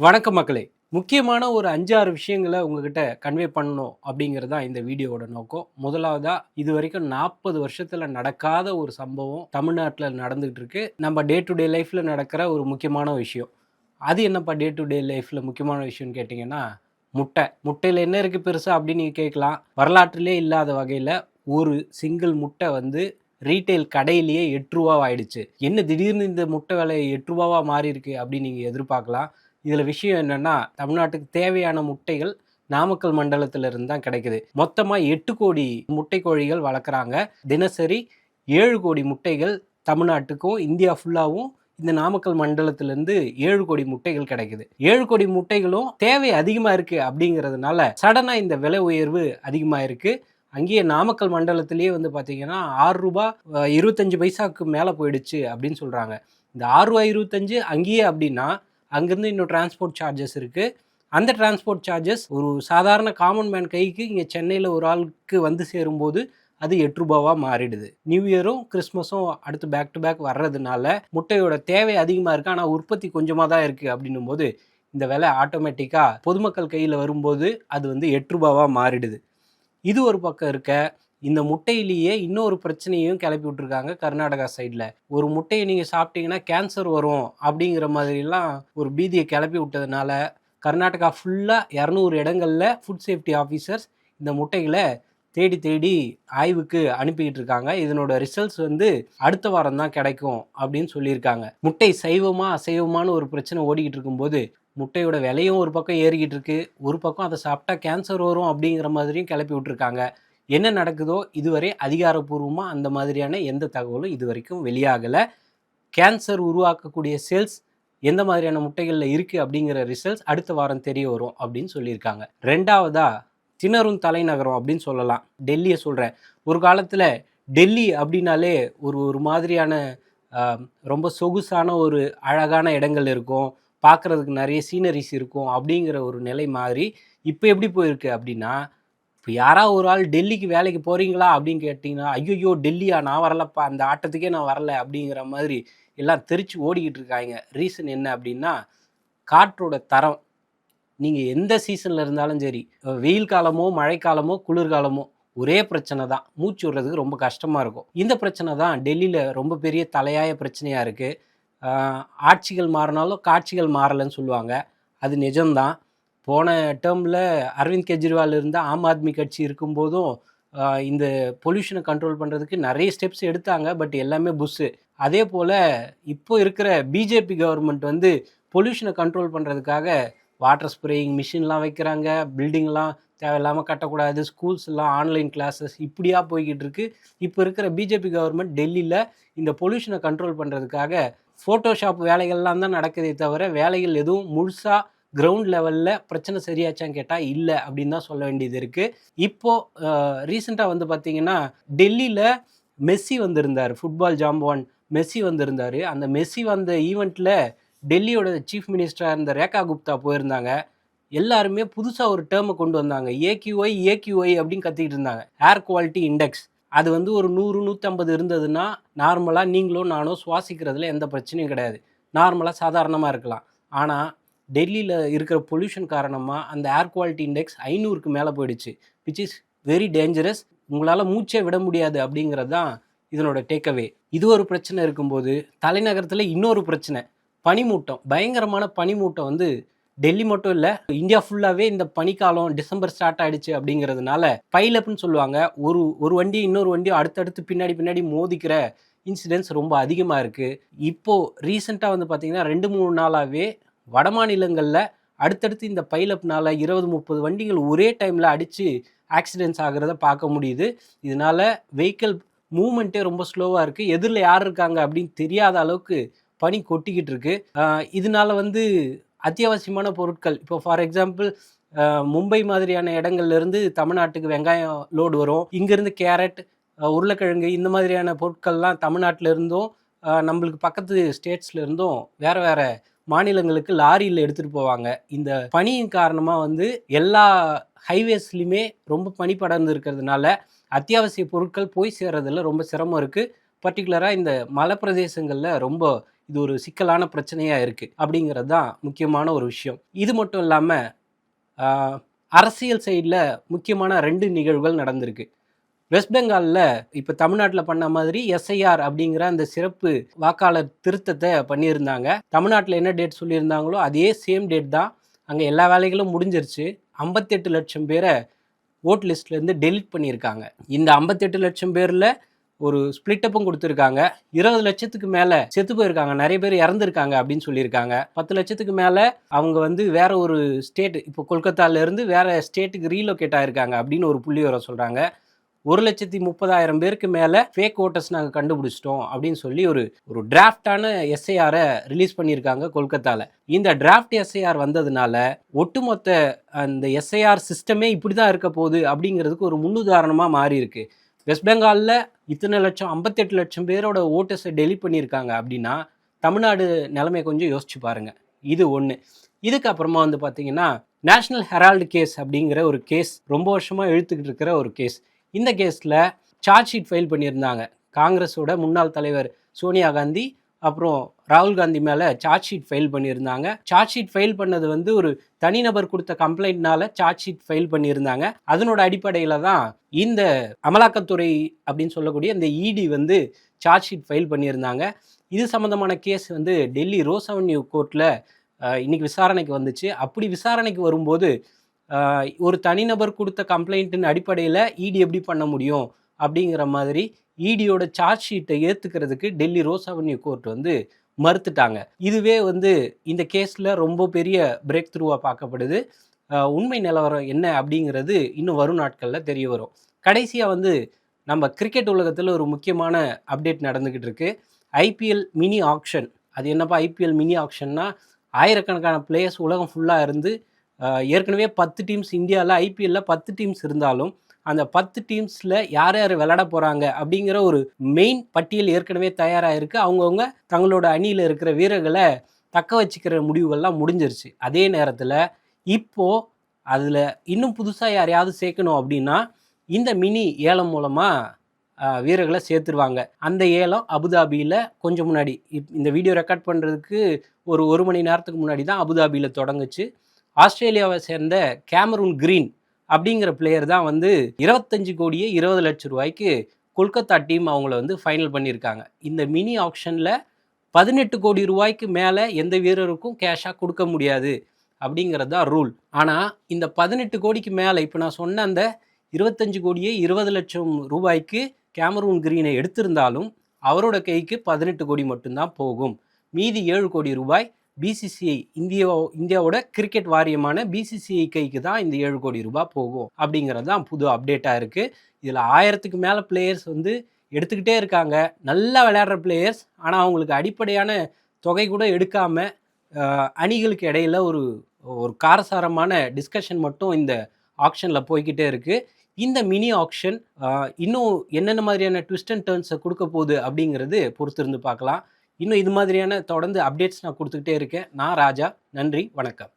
வணக்கம் மக்களே. முக்கியமான ஒரு 5, 6 விஷயங்கள உங்ககிட்ட கன்வே பண்ணணும் அப்படிங்கிறது தான் இந்த வீடியோவோட நோக்கம். முதலாவதா, இதுவரைக்கும் 40 வருஷத்துல நடக்காத ஒரு சம்பவம் தமிழ்நாட்டுல நடந்துகிட்டு இருக்கு. நம்ம டே டு டே லைஃப்ல நடக்கிற ஒரு முக்கியமான விஷயம். அது என்னப்பா டே டு டே லைஃப்ல முக்கியமான விஷயம்னு கேட்டிங்கன்னா, முட்டை. முட்டையில என்ன இருக்கு பெருசா அப்படின்னு நீங்க கேட்கலாம். வரலாற்றிலே இல்லாத வகையில ஒரு சிங்கிள் முட்டை வந்து ரீட்டெயில் கடையிலேயே ரூ. 8 ஆயிடுச்சு. என்ன திடீர்னு இந்த முட்டை விலை ரூ. 8வா மாறியிருக்கு அப்படின்னு நீங்க எதிர்பார்க்கலாம். இதில் விஷயம் என்னன்னா, தமிழ்நாட்டுக்கு தேவையான முட்டைகள் நாமக்கல் மண்டலத்துல இருந்து தான் கிடைக்குது. மொத்தமா 8 கோடி முட்டை கோழிகள் வளர்க்குறாங்க. தினசரி 7 கோடி முட்டைகள் தமிழ்நாட்டுக்கும் இந்தியா ஃபுல்லாவும் இந்த நாமக்கல் மண்டலத்திலிருந்து 7 கோடி முட்டைகள் கிடைக்குது. 7 கோடி முட்டைகளும் தேவை அதிகமா இருக்கு அப்படிங்கிறதுனால சடனா இந்த விலை உயர்வு அதிகமா இருக்கு. அங்கேயே நாமக்கல் மண்டலத்திலேயே வந்து பார்த்தீங்கன்னா ரூ. 6.25 மேலே போயிடுச்சு அப்படின்னு சொல்றாங்க. இந்த ரூ. 6.25 அங்கேயே அப்படின்னா அங்கேருந்து இன்னும் டிரான்ஸ்போர்ட் சார்ஜஸ் இருக்குது. அந்த டிரான்ஸ்போர்ட் சார்ஜஸ் ஒரு சாதாரண காமன் மேன் கைக்கு இங்கே சென்னையில் ஒரு ஆளுக்கு வந்து சேரும்போது அது ரூ. 8வா மாறிடுது. நியூ இயரும் கிறிஸ்மஸும் அடுத்து பேக் டு பேக் வர்றதுனால முட்டையோட தேவை அதிகமாக இருக்குது, ஆனால் உற்பத்தி கொஞ்சமாக தான் இருக்குது அப்படின்னும் போது இந்த விலை ஆட்டோமேட்டிக்காக பொதுமக்கள் கையில் வரும்போது அது வந்து ரூ. 8வா மாறிடுது. இது ஒரு பக்கம் இருக்க, இந்த முட்டையிலேயே இன்னொரு பிரச்சனையும் கிளப்பி விட்டுருக்காங்க கர்நாடகா சைடில். ஒரு முட்டையை நீங்கள் சாப்பிட்டீங்கன்னா கேன்சர் வரும் அப்படிங்கிற மாதிரிலாம் ஒரு பீதியை கிளப்பி விட்டதுனால கர்நாடகா ஃபுல்லாக 200 இடங்களில் ஃபுட் சேஃப்டி ஆஃபீஸர்ஸ் இந்த முட்டைகளை தேடி தேடி ஆய்வுக்கு அனுப்பிக்கிட்டு இருக்காங்க. இதனோட ரிசல்ட்ஸ் வந்து அடுத்த வாரம் தான் கிடைக்கும் அப்படின்னு சொல்லியிருக்காங்க. முட்டை சைவமா அசைவமான ஒரு பிரச்சனை ஓடிக்கிட்டு இருக்கும்போது முட்டையோட விலையும் ஒரு பக்கம் ஏறிக்கிட்டு இருக்கு, ஒரு பக்கம் அதை சாப்பிட்டா கேன்சர் வரும் அப்படிங்கிற மாதிரியும் கிளப்பி விட்டுருக்காங்க. என்ன நடக்குதோ இதுவரை அதிகாரப்பூர்வமாக அந்த மாதிரியான எந்த தகவலும் இது வரைக்கும் வெளியாகலை. கேன்சர் உருவாக்கக்கூடிய செல்ஸ் எந்த மாதிரியான முட்டைகளில் இருக்குது அப்படிங்கிற ரிசல்ட்ஸ் அடுத்த வாரம் தெரிய வரும் அப்படின்னு சொல்லியிருக்காங்க. ரெண்டாவதா, திணறும் தலைநகரம் அப்படின்னு சொல்லலாம், டெல்லியை சொல்கிறேன். ஒரு காலத்தில் டெல்லி அப்படின்னாலே ஒரு மாதிரியான ரொம்ப சொகுசான ஒரு அழகான இடங்கள் இருக்கும், பார்க்குறதுக்கு நிறைய சீனரிஸ் இருக்கும் அப்படிங்கிற ஒரு நிலை மாறி இப்போ எப்படி போயிருக்கு அப்படின்னா, இப்போ யாராவது ஒரு ஆள் டெல்லிக்கு வேலைக்கு போகிறீங்களா அப்படின்னு கேட்டிங்கன்னா, ஐயோ டெல்லியா, நான் வரலப்பா, அந்த ஆட்டத்துக்கே நான் வரல அப்படிங்கிற மாதிரி எல்லாம் தெரிச்சு ஓடிக்கிட்டு இருக்காங்க. ரீசன் என்ன அப்படின்னா, காற்றோட தரம். நீங்கள் எந்த சீசனில் இருந்தாலும் சரி, வெயில் காலமோ மழைக்காலமோ குளிர்காலமோ ஒரே பிரச்சனை தான், மூச்சு விடுறதுக்கு ரொம்ப கஷ்டமாக இருக்கும். இந்த பிரச்சனை தான் டெல்லியில் ரொம்ப பெரிய தலையாய பிரச்சனையாக இருக்குது. ஆட்சிகள் மாறினாலும் காட்சிகள் மாறலைன்னு சொல்லுவாங்க, அது நிஜம்தான். போன டேர்மில் அரவிந்த் கெஜ்ரிவால் இருந்த ஆம் ஆத்மி கட்சி இருக்கும்போதும் இந்த பொல்யூஷனை கண்ட்ரோல் பண்ணுறதுக்கு நிறைய ஸ்டெப்ஸ் எடுத்தாங்க, பட் எல்லாமே புஷ்ஷு. அதே போல் இப்போ இருக்கிற பிஜேபி கவர்மெண்ட் வந்து பொல்யூஷனை கண்ட்ரோல் பண்ணுறதுக்காக வாட்டர் ஸ்ப்ரேயிங் மிஷின்லாம் வைக்கிறாங்க, பில்டிங்லாம் தேவையில்லாமல் கட்டக்கூடாது, ஸ்கூல்ஸ் எல்லாம் ஆன்லைன் கிளாஸஸ் இப்படியா போய்கிட்டு இருக்கு. இப்போ இருக்கிற பிஜேபி கவர்மெண்ட் டெல்லியில் இந்த பொல்யூஷனை கண்ட்ரோல் பண்ணுறதுக்காக ஃபோட்டோஷாப் வேலைகள்லாம் தான் நடக்குதே தவிர வேலைகள் எதுவும் முழுசாக கிரவுண்ட் லெவலில் பிரச்சனை சரியாச்சான்னு கேட்டால் இல்லை அப்படின்னு தான் சொல்ல வேண்டியது இருக்குது. இப்போது ரீசெண்டாக வந்து பார்த்திங்கன்னா டெல்லியில் மெஸ்ஸி வந்திருந்தார், ஃபுட்பால் ஜாம்பவான் மெஸ்ஸி வந்திருந்தார். அந்த மெஸ்ஸி வந்த ஈவெண்ட்டில் டெல்லியோட சீஃப் மினிஸ்டராக இருந்த ரேகா குப்தா போயிருந்தாங்க. எல்லாருமே புதுசாக ஒரு டேர்மை கொண்டு வந்தாங்க, ஏக்யூஐ அப்படின்னு கத்திக்கிட்டு இருந்தாங்க. ஏர் குவாலிட்டி இண்டெக்ஸ். அது வந்து ஒரு 100 150 இருந்ததுன்னா நார்மலாக நீங்களோ நானோ சுவாசிக்கிறதுல எந்த பிரச்சனையும் கிடையாது, நார்மலாக சாதாரணமாக இருக்கலாம். ஆனால் டெல்லியில் இருக்கிற பொல்யூஷன் காரணமாக அந்த ஏர் குவாலிட்டி இண்டெக்ஸ் 500க்கு மேலே போயிடுச்சு, விச் இஸ் வெரி டேஞ்சரஸ். உங்களால் மூச்சே விட முடியாது அப்படிங்கிறது தான் இதனோட டேக்அவே. இது ஒரு பிரச்சனை இருக்கும்போது தலைநகரத்தில் இன்னொரு பிரச்சனை, பனிமூட்டம். பயங்கரமான பனிமூட்டம் வந்து டெல்லி மட்டும் இல்லை, இந்தியா ஃபுல்லாகவே இந்த பனிக்காலம் டிசம்பர் ஸ்டார்ட் ஆகிடுச்சு அப்படிங்கிறதுனால பைலப்னு சொல்லுவாங்க, ஒரு வண்டி இன்னொரு வண்டியும் அடுத்தடுத்து பின்னாடி மோதிக்கிற இன்சிடென்ட்ஸ் ரொம்ப அதிகமாக இருக்குது. இப்போது ரீசெண்டாக வந்து பார்த்திங்கன்னா 2-3 நாளாகவே வட மாநிலங்களில் அடுத்தடுத்து இந்த பைலப்னால் 20-30 வண்டிகள் ஒரே டைமில் அடித்து ஆக்சிடென்ட்ஸ் ஆகிறத பார்க்க முடியுது. இதனால் வெஹிக்கிள் மூவ்மெண்ட்டே ரொம்ப ஸ்லோவாக இருக்குது, எதிரில் யார் இருக்காங்க அப்படின்னு தெரியாத அளவுக்கு பனி கொட்டிக்கிட்டு இருக்கு. இதனால வந்து அத்தியாவசியமான பொருட்கள், இப்போ ஃபார் எக்ஸாம்பிள் மும்பை மாதிரியான இடங்கள்லேருந்து தமிழ்நாட்டுக்கு வெங்காயம் லோடு வரும், இங்கேருந்து கேரட், உருளைக்கிழங்கு இந்த மாதிரியான பொருட்கள்லாம் தமிழ்நாட்டில் இருந்தும் நம்மளுக்கு பக்கத்து ஸ்டேட்ஸில் இருந்தும் வேறு வேறு மாநிலங்களுக்கு லாரியில் எடுத்துகிட்டு போவாங்க. இந்த பனியின் காரணமாக வந்து எல்லா ஹைவேஸ்லையுமே ரொம்ப பனி படர்ந்து இருக்கிறதுனால அத்தியாவசிய பொருட்கள் போய் சேர்றதில் ரொம்ப சிரமம் இருக்குது. பர்டிகுலராக இந்த மலை பிரதேசங்களில் ரொம்ப இது ஒரு சிக்கலான பிரச்சனையாக இருக்குது அப்படிங்கிறது தான் முக்கியமான ஒரு விஷயம். இது மட்டும் இல்லாமல் அரசியல் சைடில் முக்கியமான 2 நிகழ்வுகள் நடந்திருக்கு. வெஸ்ட் பெங்காலில் இப்போ தமிழ்நாட்டில் பண்ண மாதிரி எஸ்ஐஆர் அப்படிங்கிற அந்த சிறப்பு வாக்காளர் திருத்தத்தை பண்ணியிருந்தாங்க. தமிழ்நாட்டில் என்ன டேட் சொல்லியிருந்தாங்களோ அதே சேம் டேட் தான். அங்கே எல்லா வேலைகளும் முடிஞ்சிருச்சு. 58 லட்சம் பேரை ஓட் லிஸ்ட்லேருந்து டெலிட் பண்ணியிருக்காங்க. இந்த 58 லட்சம் பேரில் ஒரு ஸ்பிளிட்டப்பும் கொடுத்துருக்காங்க. 20 லட்சத்துக்கு மேலே செத்து போயிருக்காங்க, நிறைய பேர் இறந்துருக்காங்க அப்படின்னு சொல்லியிருக்காங்க. 10 லட்சத்துக்கு மேலே அவங்க வந்து வேற ஒரு ஸ்டேட், இப்போ கொல்கத்தாவிலேருந்து வேற ஸ்டேட்டுக்கு ரீலோகேட் ஆயிருக்காங்க அப்படின்னு ஒரு புள்ளி வர சொல்கிறாங்க. 1,30,000 பேருக்கு மேலே ஃபேக் ஓட்டர்ஸ் நாங்கள் கண்டுபிடிச்சிட்டோம் அப்படின்னு சொல்லி ஒரு டிராஃப்டான எஸ்ஐஆரை ரிலீஸ் பண்ணியிருக்காங்க கொல்கத்தாவில். இந்த டிராஃப்ட் எஸ்ஐஆர் வந்ததுனால ஒட்டுமொத்த அந்த எஸ்ஐஆர் சிஸ்டமே இப்படி தான் இருக்க போகுது அப்படிங்கிறதுக்கு ஒரு முன்னுதாரணமாக மாறி இருக்கு. வெஸ்ட் பெங்காலில் இத்தனை லட்சம் 58 லட்சம் பேரோட ஓட்டர்ஸை டெலிட் பண்ணியிருக்காங்க அப்படின்னா தமிழ்நாடு நிலைமை கொஞ்சம் யோசிச்சு பாருங்க. இது ஒன்று. இதுக்கப்புறமா வந்து பார்த்தீங்கன்னா நேஷனல் ஹெரால்டு கேஸ் அப்படிங்கிற ஒரு கேஸ் ரொம்ப வருஷமாக இழுத்துக்கிட்டு இருக்கிற ஒரு கேஸ். இந்த கேஸில் சார்ஜ் ஷீட் ஃபைல் பண்ணியிருந்தாங்க. காங்கிரஸோட முன்னாள் தலைவர் சோனியா காந்தி அப்புறம் ராகுல் காந்தி மேலே சார்ஜ் ஷீட் ஃபைல் பண்ணியிருந்தாங்க. சார்ஜ் ஷீட் ஃபைல் பண்ணது வந்து ஒரு தனிநபர் கொடுத்த கம்ப்ளைண்ட்னால சார்ஜ் ஷீட் ஃபைல் பண்ணியிருந்தாங்க. அதனோட அடிப்படையில் தான் இந்த அமலாக்கத்துறை அப்படின்னு சொல்லக்கூடிய இந்த இடி வந்து சார்ஜ் ஷீட் ஃபைல் பண்ணியிருந்தாங்க. இது சம்மந்தமான கேஸ் வந்து டெல்லி ரோஸ் அவென்யூ கோர்ட்டில் இன்னைக்கு விசாரணைக்கு வந்துச்சு. அப்படி விசாரணைக்கு வரும்போது ஒரு தனிநபர் கொடுத்த கம்ப்ளைண்ட்டின் அடிப்படையில் இடி எப்படி பண்ண முடியும் அப்படிங்கிற மாதிரி இடியோட சார்ஜ் ஷீட்டை ஏற்றுக்கிறதுக்கு டெல்லி ரோஸ் அவென்யூ கோர்ட் வந்து மறுத்துட்டாங்க. இதுவே வந்து இந்த கேஸில் ரொம்ப பெரிய பிரேக் த்ரூவாக பார்க்கப்படுது. உண்மை நிலவரம் என்ன அப்படிங்கிறது இன்னும் வரும் நாட்களில் தெரிய வரும். கடைசியாக வந்து நம்ம கிரிக்கெட் உலகத்தில் ஒரு முக்கியமான அப்டேட் நடந்துக்கிட்டு இருக்கு. IPL mini action. அது என்னப்பா ஐபிஎல் மினி ஆக்ஷன்னா, ஆயிரக்கணக்கான பிளேயர்ஸ் உலகம் ஃபுல்லாக இருந்து ஏற்கனவே 10 டீம்ஸ் இந்தியாவில் ஐபிஎல்லில் 10 டீம்ஸ் இருந்தாலும் அந்த 10 டீம்ஸில் யார் யார் விளையாட போகிறாங்க அப்படிங்கிற ஒரு மெயின் பட்டியல் ஏற்கனவே தயாராக இருக்குது. அவங்கவுங்க தங்களோட அணியில் இருக்கிற வீரர்களை தக்க வச்சுக்கிற முடிவுகள்லாம் முடிஞ்சிருச்சு. அதே நேரத்தில் இப்போது அதில் இன்னும் புதுசாக யாரையாவது சேர்க்கணும் அப்படின்னா இந்த மினி ஏலம் மூலமாக வீரர்களை சேர்த்துருவாங்க. அந்த ஏலம் அபுதாபியில் கொஞ்சம் முன்னாடி, இந்த வீடியோ ரெக்கார்ட் பண்ணுறதுக்கு ஒரு மணி நேரத்துக்கு முன்னாடி தான் அபுதாபியில் தொடங்குச்சு. ஆஸ்திரேலியாவை சேர்ந்த கேமரூன் கிரீன் அப்படிங்கிற பிளேயர் தான் வந்து 25 கோடியே 20 லட்சம் ரூபாய்க்கு கொல்கத்தா டீம் அவங்கள வந்து ஃபைனல் பண்ணியிருக்காங்க. இந்த மினி ஆக்ஷனில் 18 கோடி ரூபாய்க்கு மேலே எந்த வீரருக்கும் கேஷாக கொடுக்க முடியாது அப்படிங்கிறது தான் ரூல். ஆனால் இந்த 18 கோடிக்கு மேலே இப்போ நான் சொன்ன அந்த 25 கோடியே 20 லட்சம் ரூபாய்க்கு கேமரூன் கிரீனை எடுத்திருந்தாலும் அவரோட கைக்கு 18 கோடி மட்டும்தான் போகும். மீதி 7 கோடி ரூபாய் பிசிசிஐ இந்தியாவோட கிரிக்கெட் வாரியமான பிசிசிஐ கைக்கு தான் இந்த 7 கோடி ரூபாய் போகும் அப்படிங்கிறது தான் புது அப்டேட்டாக இருக்குது. இதில் 1000க்கு மேலே பிளேயர்ஸ் வந்து எடுத்துக்கிட்டே இருக்காங்க, நல்லா விளையாடுற பிளேயர்ஸ். ஆனால் அவங்களுக்கு அடிப்படையான தொகை கூட எடுக்காமல் அணிகளுக்கு இடையில ஒரு காரசாரமான டிஸ்கஷன் மட்டும் இந்த ஆக்ஷனில் போய்கிட்டே இருக்குது. இந்த மினி ஆக்ஷன் இன்னும் என்னென்ன மாதிரியான ட்விஸ்ட் அண்ட் டர்ன்ஸை கொடுக்க போகுது அப்படிங்கிறது பொறுத்திருந்து பார்க்கலாம். இன்னும் இது மாதிரியான தொடர்ந்து அப்டேட்ஸ் நான் கொடுத்துக்கிட்டே இருக்கேன். நான் ராஜா. நன்றி, வணக்கம்.